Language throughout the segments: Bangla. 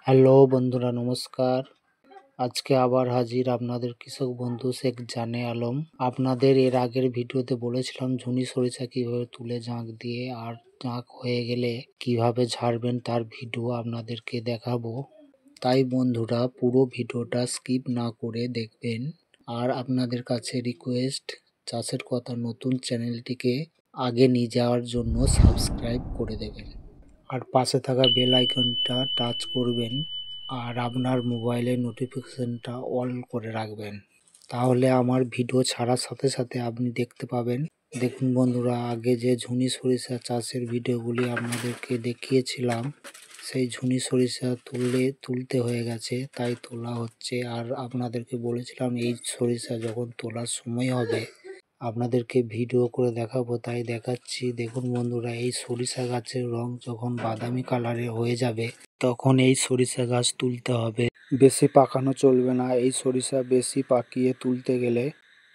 হ্যালো বন্ধুরা, নমস্কার। আজকে আবার হাজির আপনাদের কৃষক বন্ধু শেখ জানে আলম। আপনাদের এর আগের ভিডিওতে বলেছিলাম ঝুনি সরিষা কিভাবে তুলে জাঁক দিয়ে আর জাঁক হয়ে গেলে কিভাবে ঝাড়বেন তার ভিডিও আপনাদেরকে দেখাবো। তাই বন্ধুরা পুরো ভিডিওটা স্কিপ না করে দেখবেন। আর আপনাদের কাছে রিকোয়েস্ট, চাষের কথা নতুন চ্যানেলটিকে আগে নিয়ে যাওয়ার জন্য সাবস্ক্রাইব করে দেবেন আর পাশে থাকা বেল আইকনটা টাচ করবেন আর আপনার মোবাইলের নোটিফিকেশনটা অল করে রাখবেন। তাহলে আমার ভিডিও ছাড়ার সাথে সাথে আপনি দেখতে পাবেন। দেখুন বন্ধুরা, আগে যে ঝুনি সরিষা চাষের ভিডিওগুলি আপনাদেরকে দেখিয়েছিলাম, সেই ঝুনি সরিষা তুলতে হয়ে গেছে, তাই তোলা হচ্ছে। আর আপনাদেরকে বলেছিলাম এই সরিষা যখন তোলার সময় হবে আপনাদেরকে ভিডিও করে দেখাবো, তাই দেখাচ্ছি। দেখুন বন্ধুরা, এই সরিষা গাছের রং যখন বাদামি কালারের হয়ে যাবে তখন এই সরিষা গাছ তুলতে হবে। বেশি পাকানো চলবে না। এই সরিষা বেশি পাকিয়ে তুলতে গেলে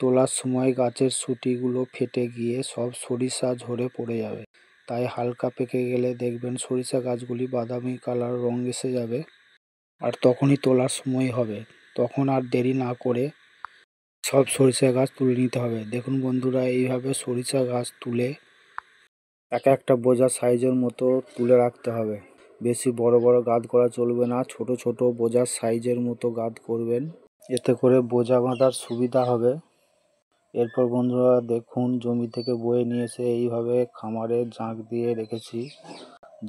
তোলার সময় গাছের সুটিগুলো ফেটে গিয়ে সব সরিষা ঝরে পড়ে যাবে। তাই হালকা পেকে গেলে দেখবেন সরিষা গাছগুলি বাদামি কালার রং এসে যাবে, আর তখনই তোলার সময় হবে। তখন আর দেরি না করে সব সরিষা গাছ তুলে নিতে হবে। দেখুন বন্ধুরা, এইভাবে সরিষা গাছ তুলে এক একটা বোঝা সাইজের মতো তুলে রাখতে হবে। বেশি বড় বড় গাঁত করা চলবে না, ছোট ছোট বোঝার সাইজের মতো গাঁত করবেন, এতে করে বোঝা বাঁধার সুবিধা হবে। এরপর বন্ধুরা দেখুন, জমি থেকে বয়ে নিয়ে এসে এইভাবে খামারে জাঁক দিয়ে রেখেছি।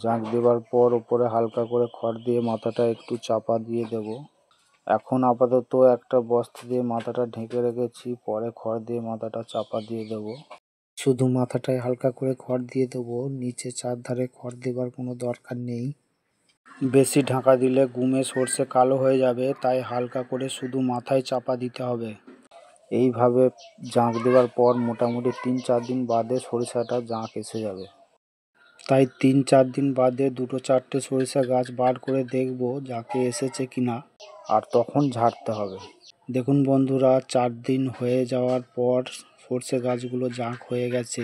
জাঁক দেওয়ার পর ওপরে হালকা করে খড় দিয়ে মাথাটা একটু চাপা দিয়ে দেব। এখন আপাতত একটা বস্তা দিয়ে মাথাটা ঢেকে রেখেছি, পরে খড় দিয়ে মাথাটা চাপা দিয়ে দেব। শুধু মাথাটায় হালকা করে খড় দিয়ে দেবো, নিচে চারধারে খড় দেবার কোনো দরকার নেই। বেশি ঢাকা দিলে গুমে সর্ষে কালো হয়ে যাবে, তাই হালকা করে শুধু মাথায় চাপা দিতে হবে। এইভাবে জাঁক দেওয়ার পর মোটামুটি 3-4 দিন বাদে সরিষাটা জাঁক এসে যাবে। তাই 3-4 দিন বাদে 2-4টে সরিষা গাছ বার করে দেখব জাঁকে এসেছে কিনা, আর তখন ঝাড়তে হবে। দেখুন বন্ধুরা, 4 দিন হয়ে যাওয়ার পর সর্ষে গাছগুলো জাঁক হয়ে গেছে।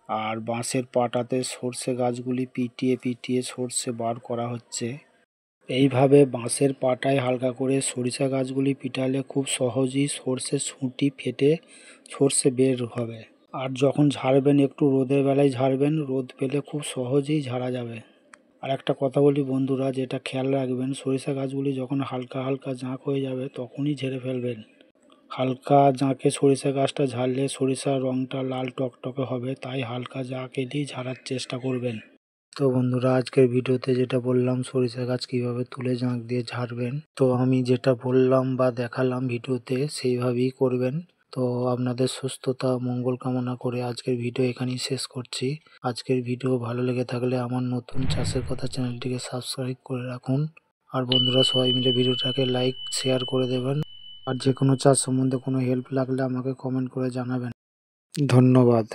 আর বাঁশের পাটাতে সর্ষে গাছগুলি পিটিয়ে পিটিয়ে সর্ষে বার করা হচ্ছে। এইভাবে বাঁশের পাটায় হালকা করে সরিষা গাছগুলি পিটালে খুব সহজেই সর্ষের সুঁটি ফেটে সর্ষে বের হবে। আর যখন ঝাড়বেন একটু রোদের বেলায় ঝাড়বেন, রোদ পেলে খুব সহজেই ঝাড়া যাবে। আর একটা কথা বলি বন্ধুরা, যেটা খেয়াল রাখবেন, সরিষা গাছগুলি যখন হালকা হালকা জাঁক হয়ে যাবে তখনই ঝেড়ে ফেলবেন। হালকা জাঁকে সরিষা গাছটা ঝাড়লে সরিষার রঙটা লাল টকটকে হবে, তাই হালকা জাঁক এলেই ঝাড়ার চেষ্টা করবেন। তো বন্ধুরা, আজকের ভিডিওতে যেটা বললাম সরিষা গাছ কিভাবে তুলে জাঁক দিয়ে ঝাড়বেন, তো আমি যেটা বললাম বা দেখালাম ভিডিওতে সেইভাবেই করবেন। তো আপনাদের সুস্থতা মঙ্গল কামনা করে আজকের ভিডিও এখানেই শেষ করছি। আজকের ভিডিও ভালো লেগে থাকলে আমার নতুন চাষের কথা চ্যানেলটিকে সাবস্ক্রাইব করে রাখুন। আর বন্ধুরা সবাই মিলে ভিডিওটাকে লাইক শেয়ার করে দেবেন। আর যে কোনো চাষ সম্বন্ধে কোনো হেল্প লাগলে আমাকে কমেন্ট করে জানাবেন। ধন্যবাদ।